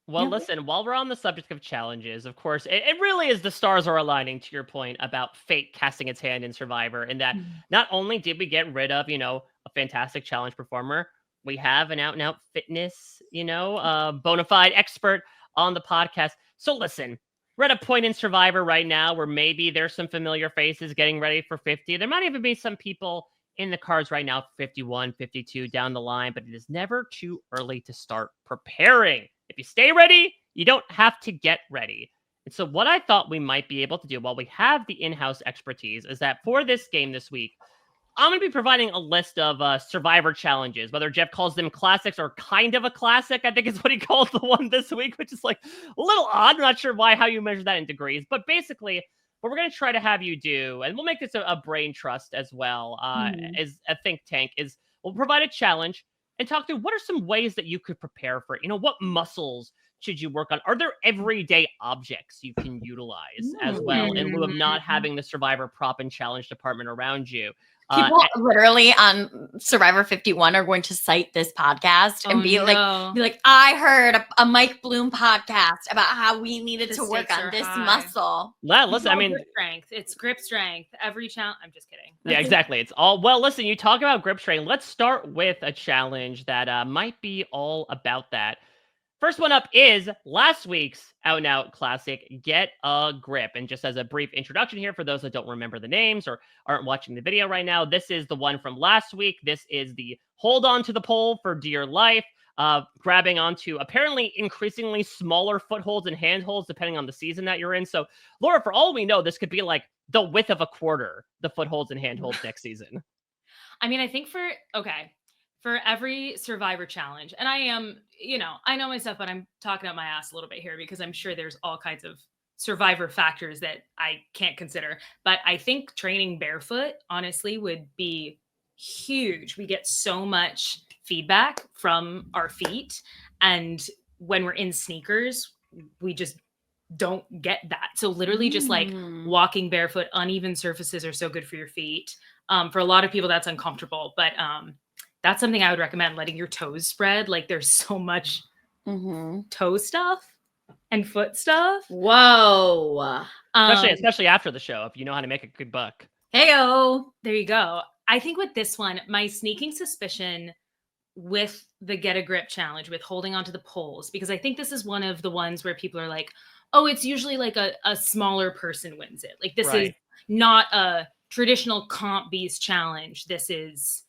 Well, listen, while we're on the subject of challenges, of course, it really is the stars are aligning to your point about fate casting its hand in Survivor, and that not only did we get rid of, a fantastic challenge performer, we have an out-and-out fitness, bona fide expert on the podcast. So listen, we're at a point in Survivor right now where maybe there's some familiar faces getting ready for 50. There might even be some people in the cards right now, 51, 52 down the line, but it is never too early to start preparing. If you stay ready, you don't have to get ready. And so what I thought we might be able to do while we have the in-house expertise is that for this game this week, I'm going to be providing a list of Survivor challenges, whether Jeff calls them classics or kind of a classic, I think is what he called the one this week, which is like a little odd. I'm not sure how you measure that in degrees, but basically what we're going to try to have you do, and we'll make this a brain trust as well, as a think tank, is we'll provide a challenge and talk through what are some ways that you could prepare for it. What muscles should you work on? Are there everyday objects you can utilize as well in lieu of not having the Survivor prop and challenge department around you? People literally on Survivor 51 are going to cite this podcast and be like, I heard a Mike Bloom podcast about how we needed to work on this muscle. Yeah, listen, grip strength. It's grip strength. Every challenge. I'm just kidding. Yeah, exactly. It's all, well, listen, you talk about grip strength. Let's start with a challenge that might be all about that. First one up is last week's out-and-out classic, Get a Grip. And just as a brief introduction here, for those that don't remember the names or aren't watching the video right now, this is the one from last week. This is the hold on to the pole for dear life, grabbing onto apparently increasingly smaller footholds and handholds, depending on the season that you're in. So, Laura, for all we know, this could be like the width of a quarter, the footholds and handholds next season. I mean, I think for every Survivor challenge, and I am, I know myself, but I'm talking out my ass a little bit here because I'm sure there's all kinds of Survivor factors that I can't consider. But I think training barefoot, honestly, would be huge. We get so much feedback from our feet. And when we're in sneakers, we just don't get that. So literally just like walking barefoot, uneven surfaces are so good for your feet. For a lot of people, that's uncomfortable. But that's something I would recommend, letting your toes spread. Like there's so much toe stuff and foot stuff. Whoa. Especially after the show, if you know how to make a good buck. Heyo. There you go. I think with this one, my sneaking suspicion with the Get a Grip challenge, with holding onto the poles, because I think this is one of the ones where people are like, oh, it's usually like a smaller person wins it. Like this is not a traditional comp beast challenge. This is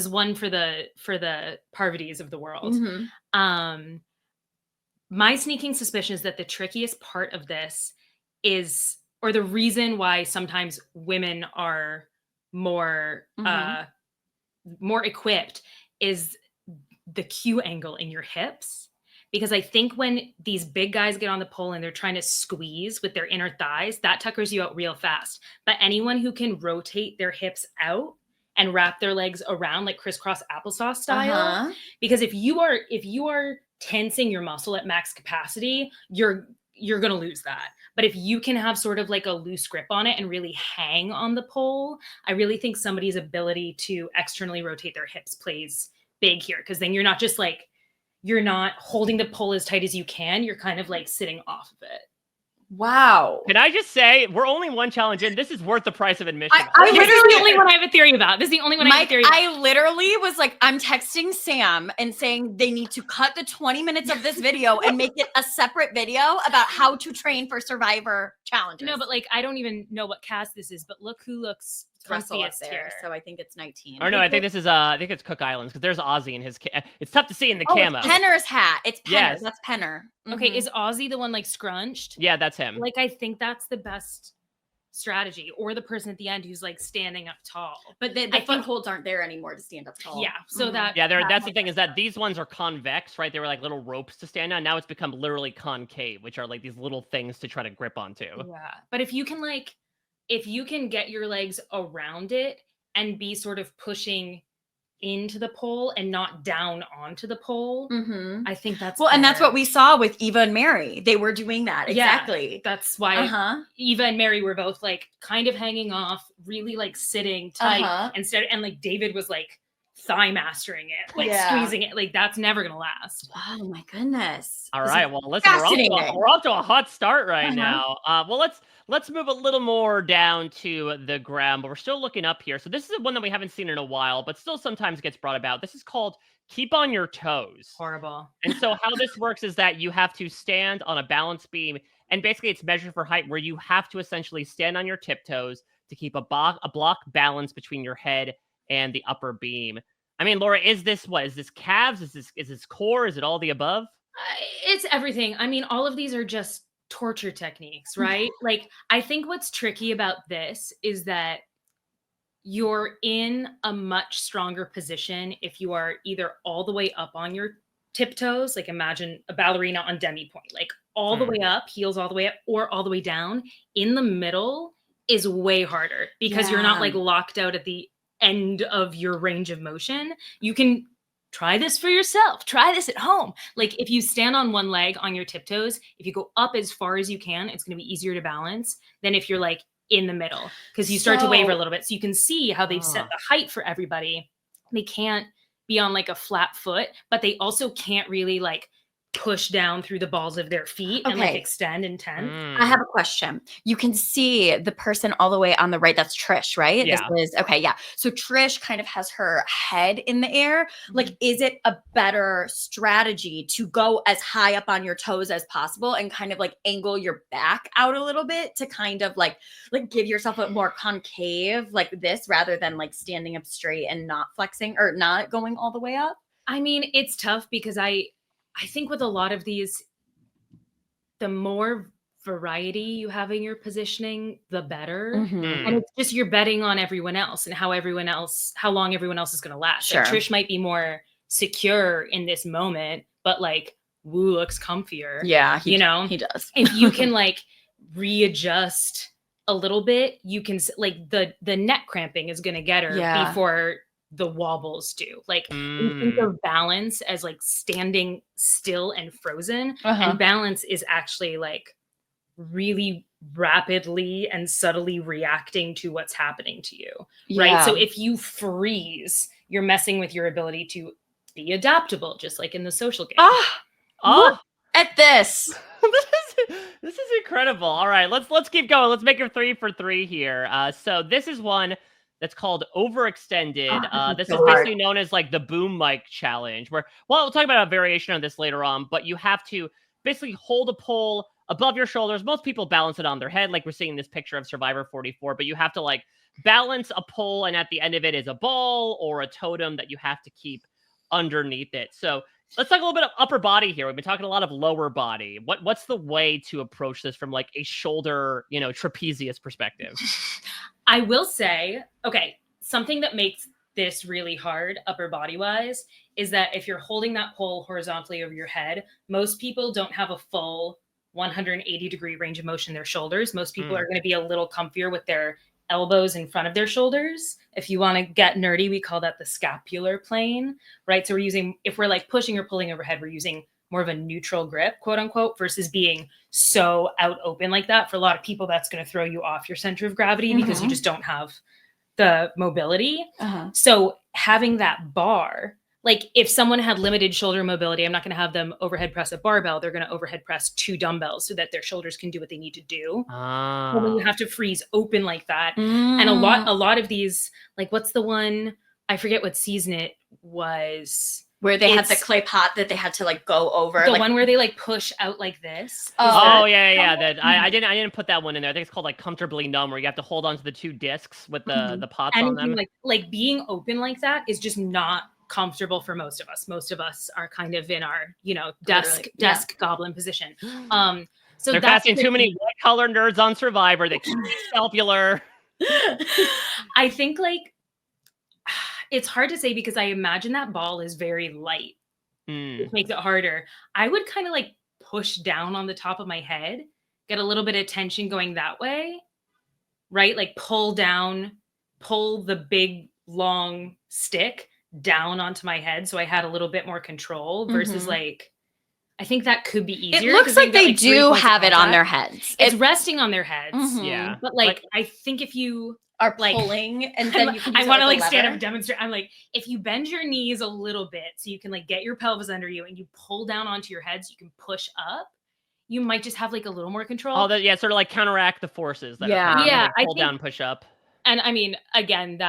one for the Parvati's of the world. My sneaking suspicion is that the trickiest part of this is, or the reason why sometimes women are more equipped, is the Q angle in your hips. Because I think when these big guys get on the pole and they're trying to squeeze with their inner thighs, that tuckers you out real fast. But anyone who can rotate their hips out and wrap their legs around like crisscross applesauce style, because if you are tensing your muscle at max capacity, you're going to lose that. But if you can have sort of like a loose grip on it and really hang on the pole, I really think somebody's ability to externally rotate their hips plays big here. Because then you're not just like, you're not holding the pole as tight as you can. You're kind of like sitting off of it. Wow. Can I just say, we're only one challenge in. This is worth the price of admission. This is the only one I have a theory about. This is the only one I have a theory about. I literally was like, I'm texting Sam and saying they need to cut the 20 minutes of this video and make it a separate video about how to train for Survivor challenges. No, but like, I don't even know what cast this is, but look who looks Russell there. So I think it's 19. Or no, I think this is I think it's Cook Islands, because there's Ozzy in his it's tough to see in the camo. It's Penner's hat. It's Penner. Yes. That's Penner. Okay, is Ozzy the one like scrunched? Yeah, that's him. Like, I think that's the best strategy, or the person at the end who's like standing up tall. But the footholds aren't there anymore to stand up tall. Yeah, so that's the thing, is that these ones are convex, right? They were like little ropes to stand on. Now it's become literally concave, which are like these little things to try to grip onto. Yeah, but if you can get your legs around it and be sort of pushing into the pole and not down onto the pole, I think that's well, and that's what we saw with Eva and Mary. They were doing that. Exactly. Yeah, that's why Eva and Mary were both like kind of hanging off, really like sitting tight instead. And like David was like thigh mastering it, like squeezing it. Like that's never going to last. Oh my goodness. All right. Well, listen, we're off to a hot start right now. Well, let's move a little more down to the ground, but we're still looking up here. So this is one that we haven't seen in a while, but still sometimes gets brought about. This is called keep on your toes. Horrible. And so how this works is that you have to stand on a balance beam, and basically it's measured for height, where you have to essentially stand on your tiptoes to keep a block balance between your head and the upper beam. I mean, Laura, is this calves? Is this core? Is it all the above? It's everything. I mean, all of these are just torture techniques, right? Like, I think what's tricky about this is that you're in a much stronger position if you are either all the way up on your tiptoes, like imagine a ballerina on demi point, like all the way up, heels all the way up, or all the way down. In the middle is way harder because you're not like locked out at the end of your range of motion. You can try this for yourself. Try this at home. Like if you stand on one leg on your tiptoes, if you go up as far as you can, it's going to be easier to balance than if you're like in the middle, because you start to waver a little bit. So you can see how they've set the height for everybody. They can't be on like a flat foot, but they also can't really like push down through the balls of their feet and like extend and tend. I have a question. You can see the person all the way on the right. That's Trish, right? Yeah. This is okay. Yeah. So Trish kind of has her head in the air. Like, is it a better strategy to go as high up on your toes as possible and kind of like angle your back out a little bit to kind of like give yourself a more concave like this, rather than like standing up straight and not flexing or not going all the way up? I mean, it's tough because I think with a lot of these, the more variety you have in your positioning, the better. And it's just you're betting on everyone else and how long everyone else is going to last. Sure. Like Trish might be more secure in this moment, but like Woo looks comfier. Yeah, he does. If you can like readjust a little bit, you can like the neck cramping is going to get her before the wobbles do. Like we think of balance as like standing still and frozen, and balance is actually like really rapidly and subtly reacting to what's happening to you, right? So if you freeze, you're messing with your ability to be adaptable, just like in the social game. Look at this. This is incredible. All right, let's keep going. Let's make it 3 for 3 here. So this is one that's called Overextended. This is basically known as like the boom mic challenge, where, well, we'll talk about a variation of this later on, but you have to basically hold a pole above your shoulders. Most people balance it on their head, like we're seeing this picture of Survivor 44, but you have to like balance a pole, and at the end of it is a ball or a totem that you have to keep underneath it. So let's talk a little bit of upper body here. We've been talking a lot of lower body. What's the way to approach this from like a shoulder, trapezius perspective? I will say, okay, something that makes this really hard upper body wise is that if you're holding that pole horizontally over your head, most people don't have a full 180-degree range of motion in their shoulders. Most people are going to be a little comfier with their elbows in front of their shoulders. If you want to get nerdy, we call that the scapular plane, right? So if we're like pushing or pulling overhead, we're using more of a neutral grip, quote unquote, versus being so out open like that. For a lot of people, that's going to throw you off your center of gravity because you just don't have the mobility. So having that bar, like if someone had limited shoulder mobility, I'm not going to have them overhead press a barbell. They're going to overhead press 2 dumbbells so that their shoulders can do what they need to do. So then you have to freeze open like that. And a lot of these, like what's the one, I forget what season it was. Where they had the clay pot that they had to like go over. The one where they like push out like this. Yeah. That I didn't put that one in there. I think it's called like Comfortably Numb, where you have to hold onto the 2 discs with the pots on them. Like being open like that is just not comfortable for most of us. Most of us are kind of in our, desk goblin position. So they're casting too many white collar nerds on Survivor. They keep scapular. I think like it's hard to say because I imagine that ball is very light, which makes it harder. I would kind of like push down on the top of my head, get a little bit of tension going that way, right? Like pull the big long stick down onto my head so I had a little bit more control versus like, I think that could be easier. It looks like they do have it on their heads. It's resting on their heads. Mhm. Yeah. But like I think if you are like pulling and then you can I want to like lever. stand up and demonstrate. I'm like, if you bend your knees a little bit so you can like get your pelvis under you and you pull down onto your head so you can push up, you might just have like a little more control. Oh, yeah, sort of like counteract the forces that Yeah. are coming, Yeah, like, I pull think- down, push up. And I mean, again,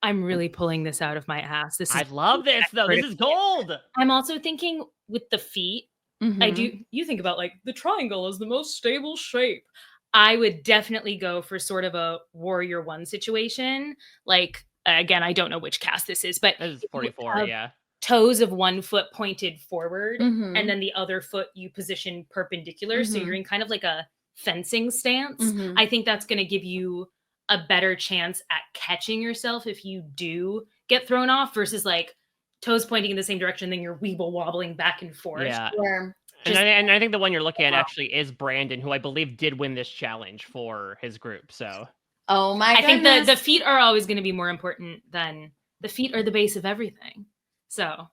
I'm really pulling this out of my ass. I love this though. This is gold. I'm also thinking with the feet. Mhm. You think about like the triangle is the most stable shape. I would definitely go for sort of a warrior one situation. Like, again, I don't know which cast this is, but This is 44, yeah. toes of one foot pointed forward Mhm. and then the other foot you position perpendicular. So you're in kind of like a fencing stance. Mhm. I think that's going to give you a better chance at catching yourself if you do get thrown off versus like toes pointing in the same direction, then you're weeble wobbling back and forth. Yeah. Sure. And I think the one you're looking at actually is Brandon, who I believe did win this challenge for his group. So Oh my I think goodness. the feet are always going to be more important than the feet are the base of everything. So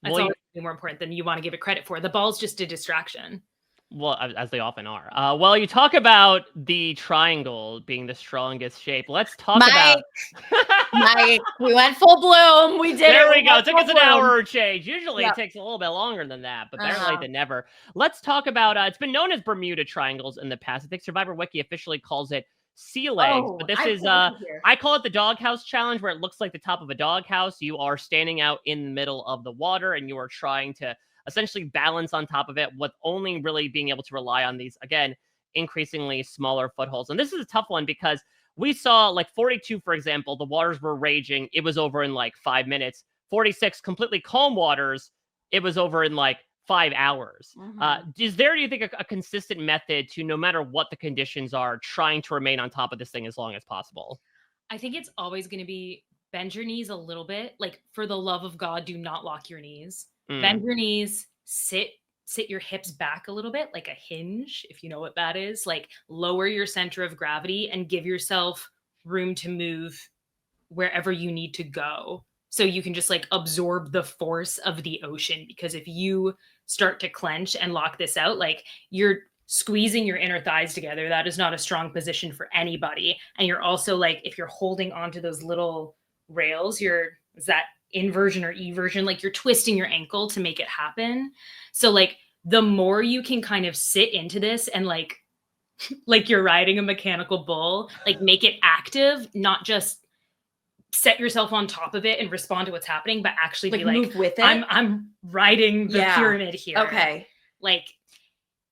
that's Well, always gonna be more important than you want to give it credit for. The ball's just a distraction. well, as they often are. Well, you talk about the triangle being the strongest shape. Let's talk about. Mike, we went full bloom. We did There it. we go. went It took us full an hour bloom. or change. Usually Yep. it takes a little bit longer than that, but better Uh-huh. late than never. Let's talk about. It's been known as Bermuda triangles in the past. I think Survivor Wiki officially calls it sea legs, but this is I call it the doghouse challenge, where it looks like the top of a doghouse. You are standing out in the middle of the water, and you are trying to essentially balance on top of it, with only really being able to rely on these, again, increasingly smaller footholds. And this is a tough one because we saw like 42, for example, the waters were raging. It was over in like 5 minutes. 46, completely calm waters. It was over in like 5 hours. Is there, do you think, a consistent method to, no matter what the conditions are, trying to remain on top of this thing as long as possible? I think it's always going to be bend your knees a little bit. Like, for the love of God, do not lock your knees. Bend your knees, sit your hips back a little bit, like a hinge, if you know what that is. Like, lower your center of gravity and give yourself room to move wherever you need to go. So you can just like absorb the force of the ocean. Because if you start to clench and lock this out, like, you're squeezing your inner thighs together. That is not a strong position for anybody. And you're also like, if you're holding onto those little rails, is that inversion or eversion, like you're twisting your ankle to make it happen. So like, the more you can kind of sit into this and like you're riding a mechanical bull, like make it active, not just set yourself on top of it and respond to what's happening, but actually Like, be like, move with it. I'm riding the pyramid here. Okay. Like,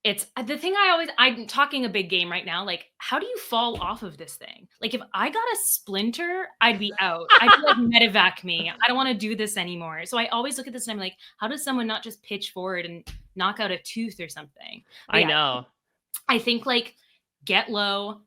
it's the thing I'm talking a big game right now. Like, how do you fall off of this thing? Like, if I got a splinter, I'd be out. I'd be like, medevac me. I don't want to do this anymore. So I always look at this and I'm like, how does someone not just pitch forward and knock out a tooth or something? But I know. I think like, get low,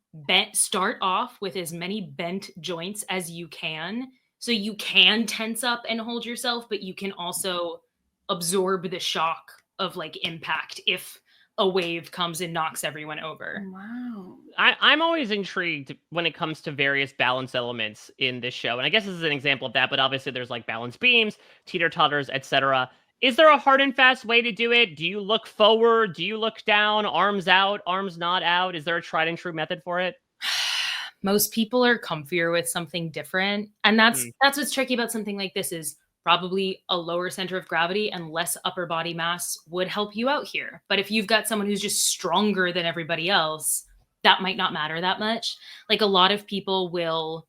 start off with as many bent joints as you can. So you can tense up and hold yourself, but you can also absorb the shock of like impact if a wave comes and knocks everyone over. Wow. I'm always intrigued when it comes to various balance elements in this show. And I guess this is an example of that, but obviously there's like balance beams, teeter-totters, etc. Is there a hard and fast way to do it? Do you look forward? Do you look down? Arms out, arms not out? Is there a tried and true method for it? Most people are comfier with something different. And that's what's tricky about something like this, is probably a lower center of gravity and less upper body mass would help you out here. But if you've got someone who's just stronger than everybody else, that might not matter that much. Like, a lot of people will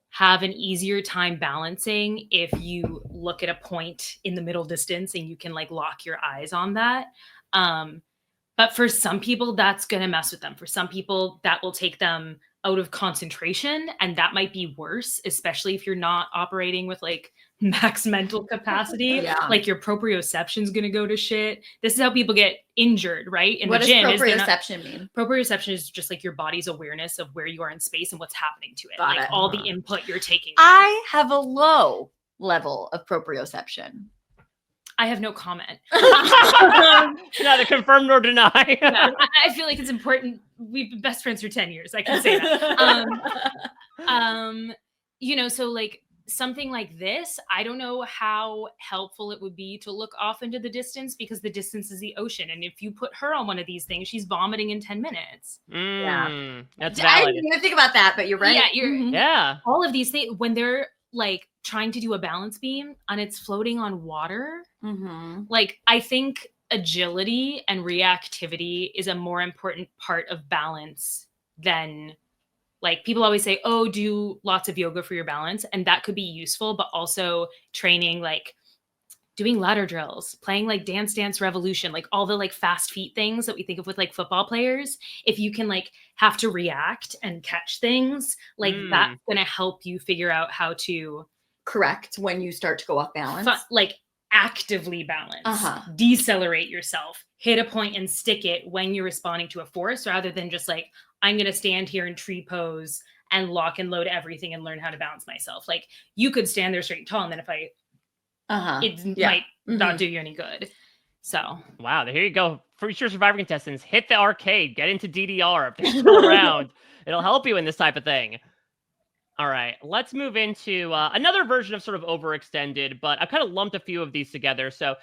have an easier time balancing if you look at a point in the middle distance and you can like lock your eyes on that. But for some people, that's going to mess with them. For some people, that will take them out of concentration, and that might be worse, especially if you're not operating with like max mental capacity. Yeah. Like, your proprioception is going to go to shit. This is how people get injured, right? In What the does gym, proprioception mean? proprioception is just like your body's awareness of where you are in space and what's happening to it. Got Like it. all the input you're taking. I have a low level of proprioception. I have no comment. Neither confirm nor deny. Yeah, I feel like it's important. We've been best friends for 10 years. I can say that. You know, so like something like this, I don't know how helpful it would be to look off into the distance, because the distance is the ocean. And if you put her on one of these things, she's vomiting in 10 minutes. That's I valid. didn't even think about that, but you're right. Yeah, all of these things, when they're like trying to do a balance beam and it's floating on water, like I think agility and reactivity is a more important part of balance than, like, people always say, oh, do lots of yoga for your balance. And that could be useful, but also training, like doing ladder drills, playing like Dance Revolution, like all the like fast feet things that we think of with like football players. If you can like have to react and catch things, like that's going to help you figure out how to correct when you start to go off balance. Like actively balance, decelerate yourself, hit a point and stick it when you're responding to a force, rather than just like, I'm going to stand here in tree pose and lock and load everything and learn how to balance myself. Like you could stand there straight and tall, and then if I, it might not do you any good. So. Wow, here you go. Future Survivor contestants, hit the arcade, get into DDR. If they scroll around, it'll help you in this type of thing. All right, let's move into another version of sort of Overextended, but I've kind of lumped a few of these together. So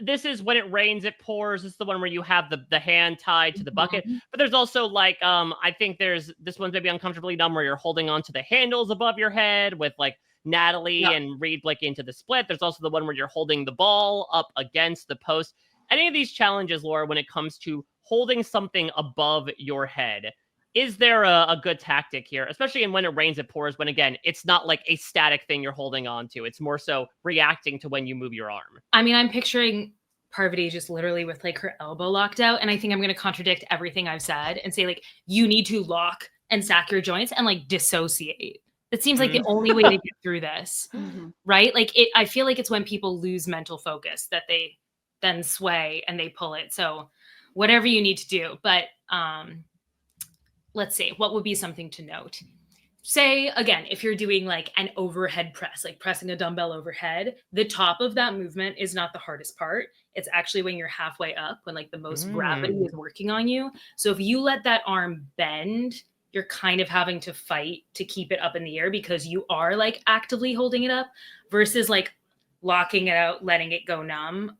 this is when it rains, it pours. This is the one where you have the hand tied to the bucket. But there's also like, I think there's, this one's maybe Uncomfortably Numb, where you're holding onto the handles above your head with like Natalie and Reed like into the split. There's also the one where you're holding the ball up against the post. Any of these challenges, Laura, when it comes to holding something above your head, is there a good tactic here, especially in when it rains, it pours, when again, it's not like a static thing you're holding on to. It's more so reacting to when you move your arm. I mean, I'm picturing Parvati just literally with like her elbow locked out. And I think I'm going to contradict everything I've said and say like, you need to lock and stack your joints and like dissociate. It seems like the only way to get through this, right? Like I feel like it's when people lose mental focus that they then sway and they pull it. So whatever you need to do, but let's see, what would be something to note? Say, again, if you're doing like an overhead press, like pressing a dumbbell overhead, the top of that movement is not the hardest part. It's actually when you're halfway up, when like the most gravity is working on you. So if you let that arm bend, you're kind of having to fight to keep it up in the air because you are like actively holding it up versus like locking it out, letting it go numb.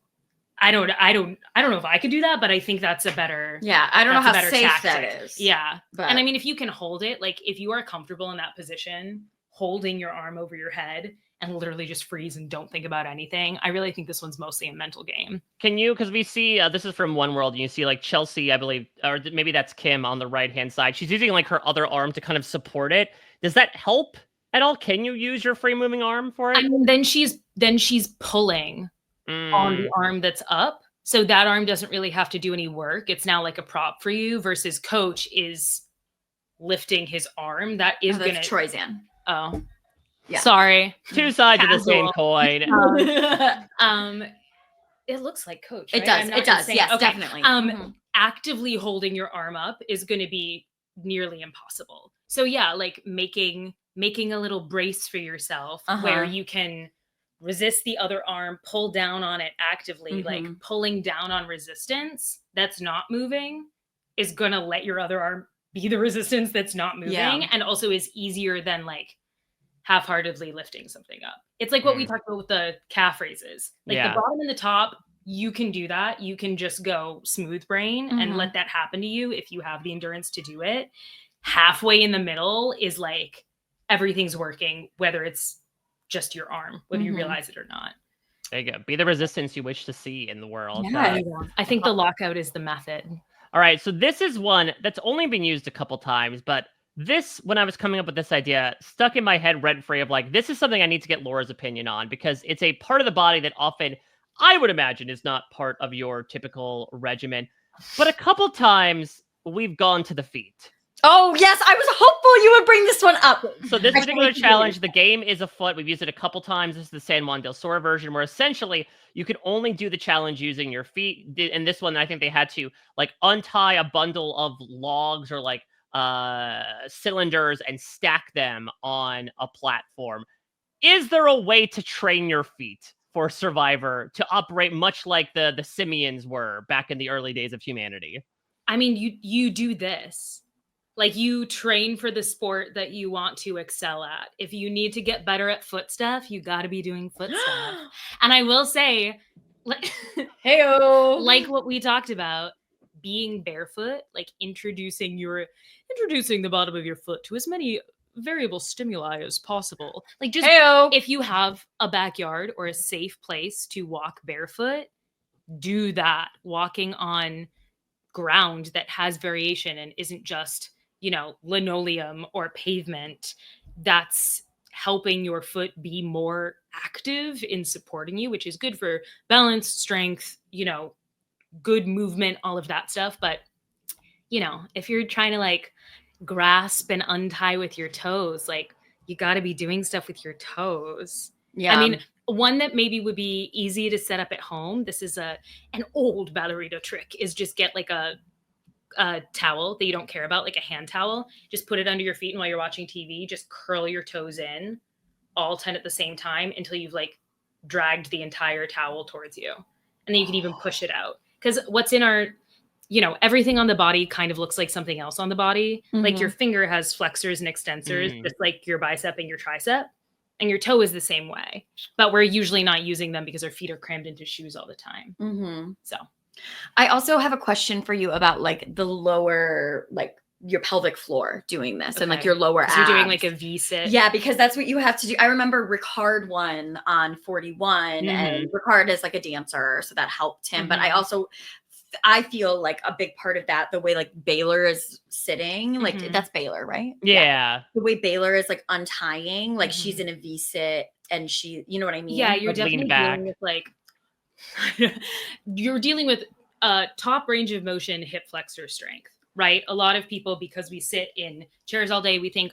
I don't know if I could do that, but I think that's a better. Yeah, I don't know how safe tactic. that is. Yeah, but. And I mean, if you can hold it, like if you are comfortable in that position, holding your arm over your head and literally just freeze and don't think about anything, I really think this one's mostly a mental game. Can you, because we see, this is from One World, and you see like Chelsea, I believe, or maybe that's Kim on the right-hand side. She's using like her other arm to kind of support it. Does that help at all? Can you use your free moving arm for it? I mean, then she's pulling on the arm that's up. So that arm doesn't really have to do any work. It's now like a prop for you versus coach is lifting his arm. That is going to... Troy's in. Oh, yeah. Sorry. Two sides of the same coin. It looks like coach. Right? It does. Yes, okay. Definitely. Actively holding your arm up is going to be nearly impossible. So yeah, like making a little brace for yourself where you can resist the other arm, pull down on it actively, like pulling down on resistance that's not moving is going to let your other arm be the resistance that's not moving and also is easier than like half-heartedly lifting something up. It's like what we talked about with the calf raises. Like the bottom and the top, you can do that. You can just go smooth brain and let that happen to you if you have the endurance to do it. Halfway in the middle is like everything's working, whether it's just your arm, whether you realize it or not. There you go. Be the resistance you wish to see in the world. Yeah, I think the lockout is the method. All right. So this is one that's only been used a couple times, but this, when I was coming up with this idea, stuck in my head rent-free of like, this is something I need to get Laura's opinion on because it's a part of the body that often I would imagine is not part of your typical regimen. But a couple times we've gone to the feet. Oh, yes. I was hopeful you would bring this one up. So this particular challenge, the game is afoot. We've used it a couple times. This is the San Juan del Sur version where essentially you could only do the challenge using your feet. And this one, I think they had to like untie a bundle of logs or like cylinders and stack them on a platform. Is there a way to train your feet for Survivor to operate much like the Simians were back in the early days of humanity? I mean, you do this. Like you train for the sport that you want to excel at. If you need to get better at foot stuff, you got to be doing foot stuff. And I will say, like, Heyo. like what we talked about, being barefoot, like introducing the bottom of your foot to as many variable stimuli as possible. Like just if you have a backyard or a safe place to walk barefoot, do that. Walking on ground that has variation and isn't just, linoleum or pavement, that's helping your foot be more active in supporting you, which is good for balance, strength, good movement, all of that stuff. But, if you're trying to like grasp and untie with your toes, like you got to be doing stuff with your toes. Yeah. I mean, one that maybe would be easy to set up at home, this is an old ballerina trick, is just get like a towel that you don't care about, like a hand towel, just put it under your feet, and while you're watching TV, just curl your toes in all 10 at the same time until you've like dragged the entire towel towards you. And then you can even push it out. Because what's in our, everything on the body kind of looks like something else on the body. Like your finger has flexors and extensors, just like your bicep and your tricep. And your toe is the same way. But we're usually not using them because our feet are crammed into shoes all the time. So I also have a question for you about like the lower, like your pelvic floor doing this and like your lower abs. You're doing like a V-sit. Yeah, because that's what you have to do. I remember Ricard won on 41 and Ricard is like a dancer, so that helped him. But I feel like a big part of that, the way like Baylor is sitting, like that's Baylor, right? Yeah. The way Baylor is like untying, like she's in a V-sit and she, you know what I mean? Yeah, you're Like definitely dealing with like, you're dealing with top range of motion, hip flexor strength, right? A lot of people, because we sit in chairs all day, we think,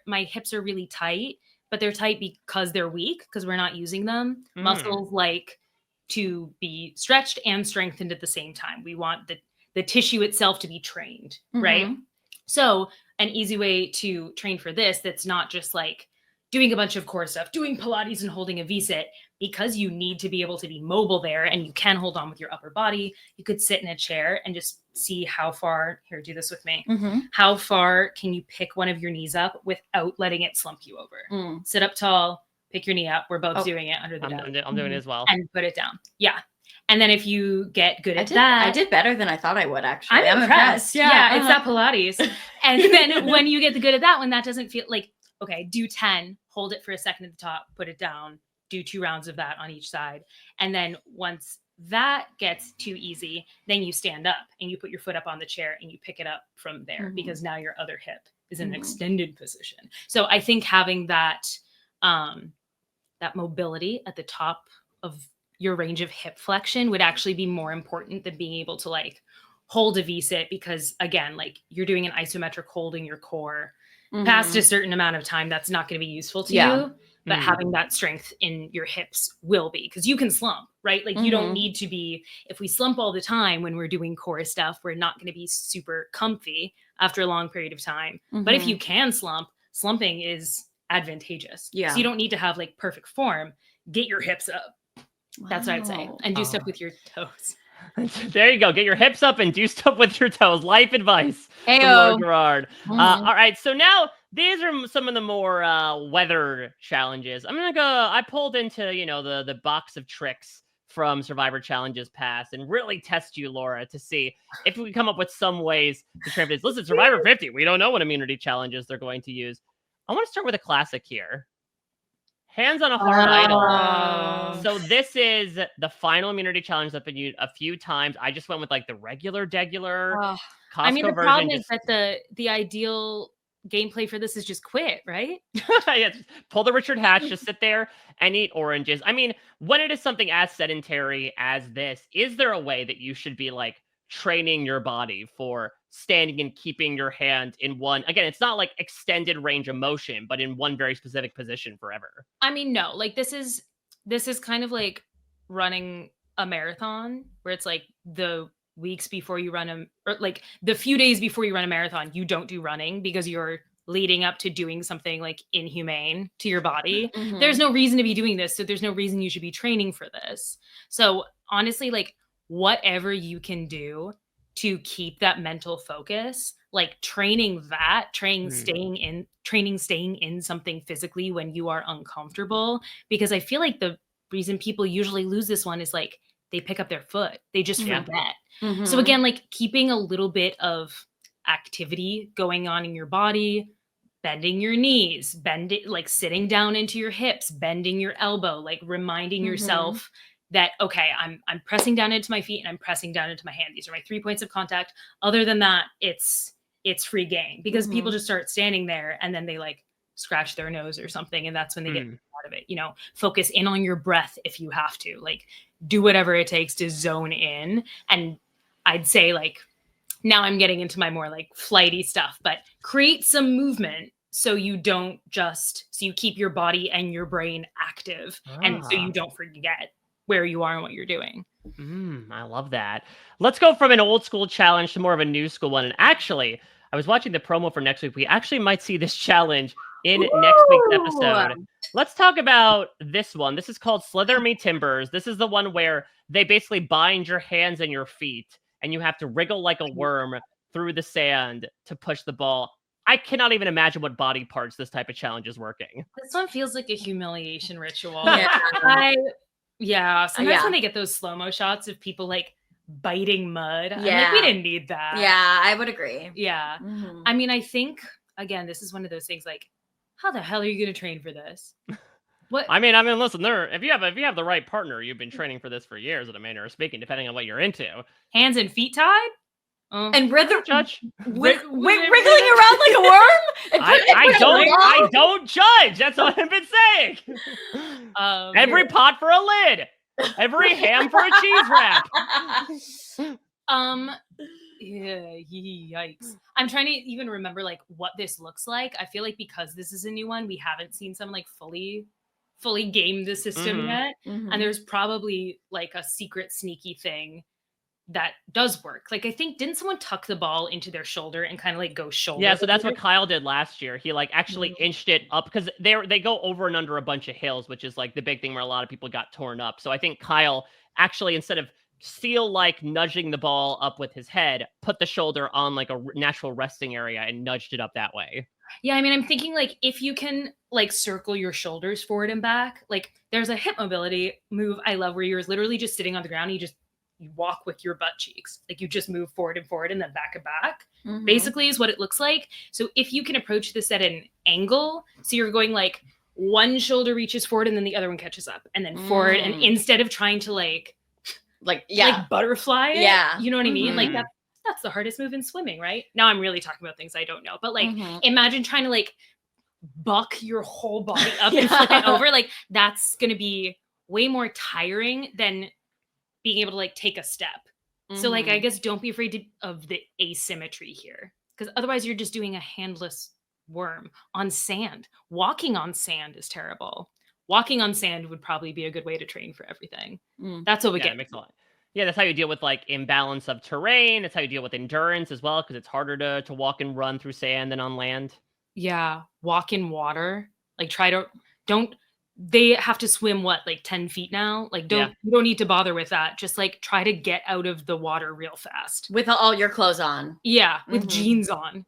my hips are really tight, but they're tight because they're weak, because we're not using them. Muscles like to be stretched and strengthened at the same time. We want the tissue itself to be trained, right? So an easy way to train for this, that's not just like doing a bunch of core stuff, doing Pilates and holding a V-sit, because you need to be able to be mobile there and you can hold on with your upper body. You could sit in a chair and just see how far, here, do this with me. How far can you pick one of your knees up without letting it slump you over? Sit up tall, pick your knee up. We're both doing it under the dome. I'm doing it as well. And put it down. Yeah. And then if you get good at that. I did better than I thought I would, actually. I'm impressed. Yeah. It's that Pilates. And then when you get good at that one, that doesn't feel like, okay, do 10, hold it for a second at the top, put it down, do 2 rounds of that on each side. And then once that gets too easy, then you stand up and you put your foot up on the chair and you pick it up from there, because now your other hip is in an extended position. So I think having that, that mobility at the top of your range of hip flexion would actually be more important than being able to like hold a V-sit, because again, like you're doing an isometric holding your core past a certain amount of time, that's not going to be useful to you. But having that strength in your hips will be, because you can slump, right? Like you don't need to be, if we slump all the time when we're doing core stuff, we're not going to be super comfy after a long period of time. But if you can slump, slumping is advantageous. So you don't need to have like perfect form. Get your hips up. That's what I'd say. And do stuff with your toes. There you go. Get your hips up and do stuff with your toes. Life advice from Laura Girard. All right. So now these are some of the more weather challenges. I'm going to go, I pulled into, the box of tricks from Survivor Challenges past and really test you, Laura, to see if we can come up with some ways to train for this. Listen, Survivor 50, we don't know what immunity challenges they're going to use. I want to start with a classic here. Hands on a hard item. So this is the final immunity challenge that's been used a few times. I just went with like the regular Costco the version. problem is that the ideal gameplay for this is just quit, right? Yeah, just pull the Richard Hatch, just sit there and eat oranges. I mean, when it is something as sedentary as this, is there a way that you should be like training your body for standing and keeping your hand in one, again, it's not like extended range of motion, but in one very specific position forever? I mean, no, like this is kind of like running a marathon, where it's like the weeks before you run or like the few days before you run a marathon, you don't do running because you're leading up to doing something like inhumane to your body. There's no reason to be doing this. So there's no reason you should be training for this. So honestly, like whatever you can do to keep that mental focus, like training staying in something physically when you are uncomfortable, because I feel like the reason people usually lose this one is like they pick up their foot, they just forget. So again, like keeping a little bit of activity going on in your body, bending your knees, like sitting down into your hips, bending your elbow, like reminding yourself that, okay, I'm pressing down into my feet and I'm pressing down into my hand. These are my 3 points of contact. Other than that, it's free game, because people just start standing there and then they like scratch their nose or something. And that's when they get out of it. You know, focus in on your breath if you have to, like do whatever it takes to zone in. And I'd say like, now I'm getting into my more like flighty stuff, but create some movement so you keep your body and your brain active. And so you don't forget where you are and what you're doing. I love that. Let's go from an old school challenge to more of a new school one. And actually, I was watching the promo for next week. We actually might see this challenge in next week's episode. Let's talk about this one. This is called Slither Me Timbers. This is the one where they basically bind your hands and your feet, and you have to wriggle like a worm through the sand to push the ball. I cannot even imagine what body parts this type of challenge is working. This one feels like a humiliation ritual. Yeah. Sometimes when they get those slow-mo shots of people like biting mud, I'm like, we didn't need that. Yeah, I would agree. Yeah. I mean, I think, again, this is one of those things like, how the hell are you going to train for this? What? I mean, listen, if you have the right partner, you've been training for this for years, in a manner of speaking, depending on what you're into. Hands and feet tied? And judge wiggling around like a worm. I don't judge. That's what I've been saying. Every pot for a lid. Every ham for a cheese wrap. Yikes. I'm trying to even remember like what this looks like. I feel like because this is a new one, we haven't seen someone like fully game the system yet. And there's probably like a secret sneaky thing that does work. Like, I think, didn't someone tuck the ball into their shoulder and kind of like go shoulder? Yeah, so that's what Kyle did last year. He like actually inched it up, because they go over and under a bunch of hills, which is like the big thing where a lot of people got torn up. So I think Kyle actually, instead of like nudging the ball up with his head, put the shoulder on like a natural resting area and nudged it up that way. Yeah, I mean, I'm thinking like if you can like circle your shoulders forward and back, like there's a hip mobility move I love where you're literally just sitting on the ground and you walk with your butt cheeks. Like you just move forward and then back and back, basically is what it looks like. So if you can approach this at an angle, so you're going like one shoulder reaches forward and then the other one catches up and then forward. And instead of trying to like butterfly it, you know what I mean? Like that's the hardest move in swimming, right? Now I'm really talking about things I don't know, but like imagine trying to like buck your whole body up and flip it over. Like that's going to be way more tiring than being able to like take a step. So like, I guess don't be afraid of the asymmetry here, because otherwise you're just doing a handless worm on sand. Walking on sand is terrible. Walking on sand would probably be a good way to train for everything. That's what we get. It makes a lot. Yeah, that's how you deal with like imbalance of terrain. That's how you deal with endurance as well, because it's harder to walk and run through sand than on land. Yeah, walk in water. Like they have to swim like 10 feet now. Like you don't need to bother with that. Just like try to get out of the water real fast with all your clothes on. Yeah, with jeans on.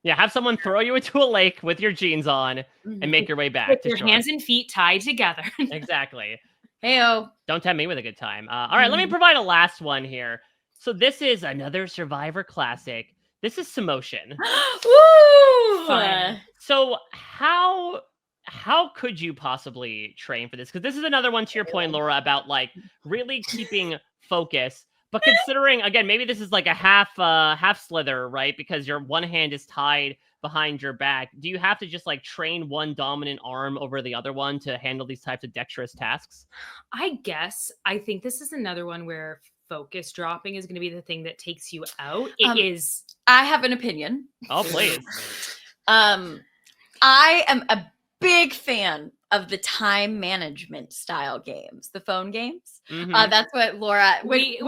Yeah, have someone throw you into a lake with your jeans on and make your way back. With your hands and feet tied together. Exactly. Heyo. Don't tempt me with a good time. All right, let me provide a last one here. So this is another Survivor classic. This is Simmotion. Woo! Fun. So how could you possibly train for this? Because this is another one, to your point, Laura, about like really keeping focus. But considering, again, maybe this is like a half slither, right? Because your one hand is tied behind your back. Do you have to just like train one dominant arm over the other one to handle these types of dexterous tasks? I think this is another one where focus dropping is going to be the thing that takes you out. It is. I have an opinion. Oh, please. I am a big fan of the time management style games, the phone games. That's what Laura. We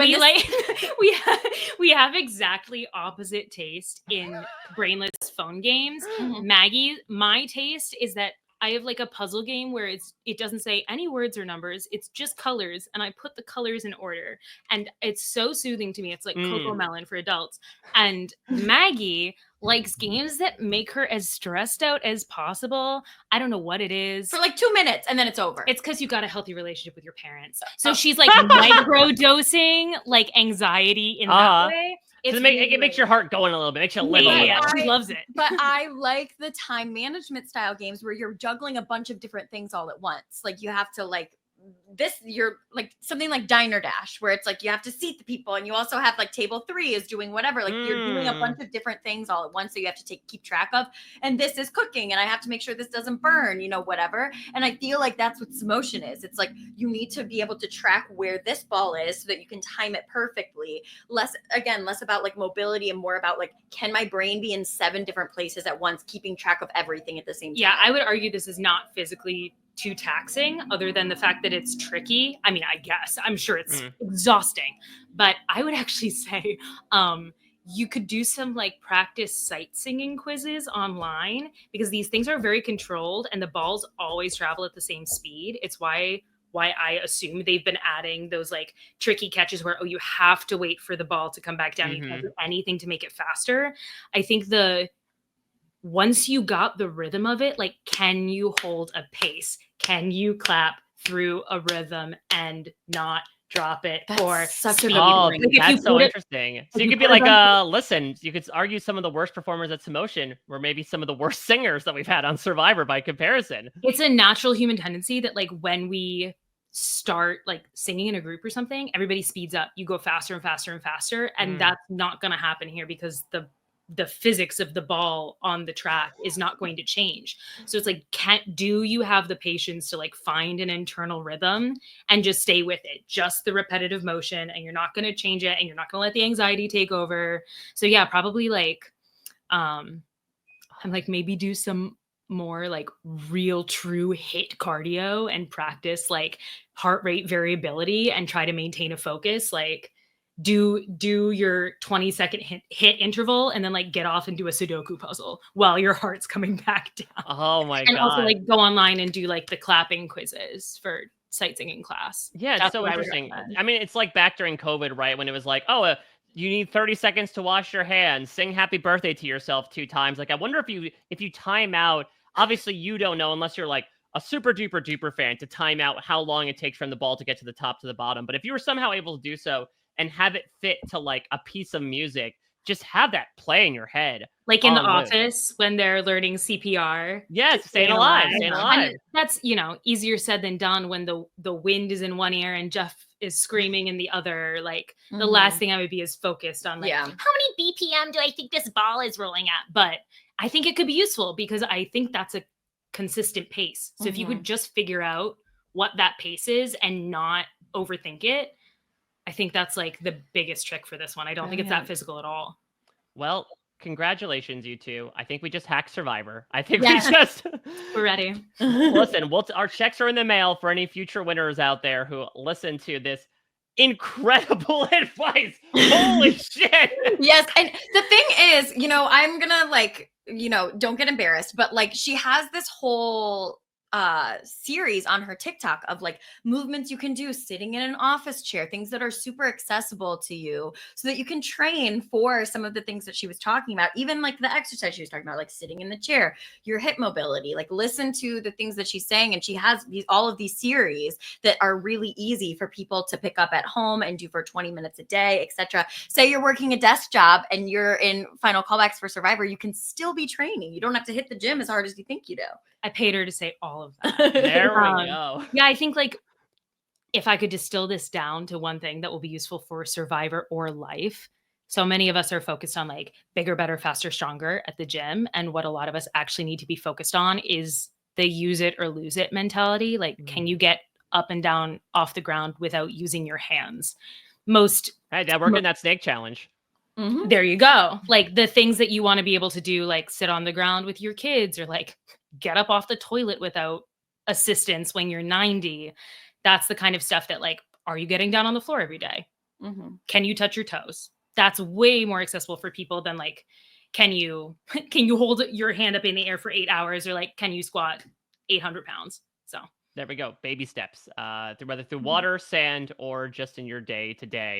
have exactly opposite taste in brainless phone games. Maggie, my taste is that I have like a puzzle game where it doesn't say any words or numbers. It's just colors, and I put the colors in order, and it's so soothing to me. It's like Cocoa Melon for adults. And Maggie likes games that make her as stressed out as possible. I don't know what it is. For like 2 minutes, and then it's over. It's because you got a healthy relationship with your parents. So she's like micro-dosing like anxiety in that way. It makes your heart going a little bit. Makes you live a little. Yeah, she loves it. But I like the time management style games where you're juggling a bunch of different things all at once. Like you have to you're like something like Diner Dash, where it's like you have to seat the people, and you also have like table 3 is doing whatever. Like you're doing a bunch of different things all at once, so you have to keep track of. And this is cooking, and I have to make sure this doesn't burn, whatever. And I feel like that's what Simmotion is. It's like you need to be able to track where this ball is so that you can time it perfectly. Less about like mobility and more about like, can my brain be in 7 different places at once, keeping track of everything at the same time? Yeah, I would argue this is not physically too taxing, other than the fact that it's tricky. I mean, I guess I'm sure it's exhausting, but I would actually say you could do some like practice sight singing quizzes online, because these things are very controlled and the balls always travel at the same speed. It's why I assume they've been adding those like tricky catches where, you have to wait for the ball to come back down. You can't do anything to make it faster. I think once you got the rhythm of it, like, can you hold a pace? Can you clap through a rhythm and not drop it? That's such a that's so interesting. So you could be like, listen, you could argue some of the worst performers at Simmotion were maybe some of the worst singers that we've had on Survivor by comparison. It's a natural human tendency that like when we start like singing in a group or something, everybody speeds up. You go faster and faster and faster. And that's not going to happen here, because the physics of the ball on the track is not going to change. So it's like, do you have the patience to like find an internal rhythm and just stay with it, just the repetitive motion, and you're not going to change it, and you're not going to let the anxiety take over. So yeah, probably like, I'm like, maybe do some more like real true hit cardio and practice like heart rate variability and try to maintain a focus. Like, do your 20-second hit interval and then like get off and do a Sudoku puzzle while your heart's coming back down. Oh my God. And also like go online and do like the clapping quizzes for sight singing class. Yeah, it's so interesting. I mean, it's like back during COVID, right? When it was like, you need 30 seconds to wash your hands, sing happy birthday to yourself 2 times. Like, I wonder if you time out, obviously you don't know unless you're like a super duper duper fan to time out how long it takes from the ball to get to the top to the bottom. But if you were somehow able to do so and have it fit to like a piece of music, just have that play in your head. Like in The Office when they're learning CPR. Yes, staying alive. And that's, easier said than done when the wind is in one ear and Jeff is screaming in the other. Like the last thing I would be is focused on like, how many BPM do I think this ball is rolling at? But I think it could be useful because I think that's a consistent pace. So if you could just figure out what that pace is and not overthink it, I think that's like the biggest trick for this one. I don't think it's that physical at all. Well, congratulations, you two. I think we just hacked Survivor. I think we're ready. Listen, our checks are in the mail for any future winners out there who listen to this incredible advice. Holy shit. Yes. And the thing is, I'm gonna like, don't get embarrassed, but like she has this whole series on her TikTok of like movements you can do sitting in an office chair, things that are super accessible to you so that you can train for some of the things that she was talking about, even like the exercise she was talking about, like sitting in the chair, your hip mobility, like listen to the things that she's saying. And she has all of these series that are really easy for people to pick up at home and do for 20 minutes a day, etc. Say you're working a desk job and you're in final callbacks for Survivor, you can still be training. You don't have to hit the gym as hard as you think you do. I paid her to say all of that. There we go. Yeah, I think like if I could distill this down to one thing that will be useful for Survivor or life. So many of us are focused on like bigger, better, faster, stronger at the gym. And what a lot of us actually need to be focused on is the use it or lose it mentality. Like, can you get up and down off the ground without using your hands? Hey, Dad, working that snake challenge. There you go. Like the things that you want to be able to do, like sit on the ground with your kids or like get up off the toilet without assistance when you're 90. That's the kind of stuff that like, are you getting down on the floor every day? Can you touch your toes? That's way more accessible for people than like, can you hold your hand up in the air for 8 hours or like, can you squat 800 pounds. So there we go. Baby steps, whether through water, sand, or just in your day to day.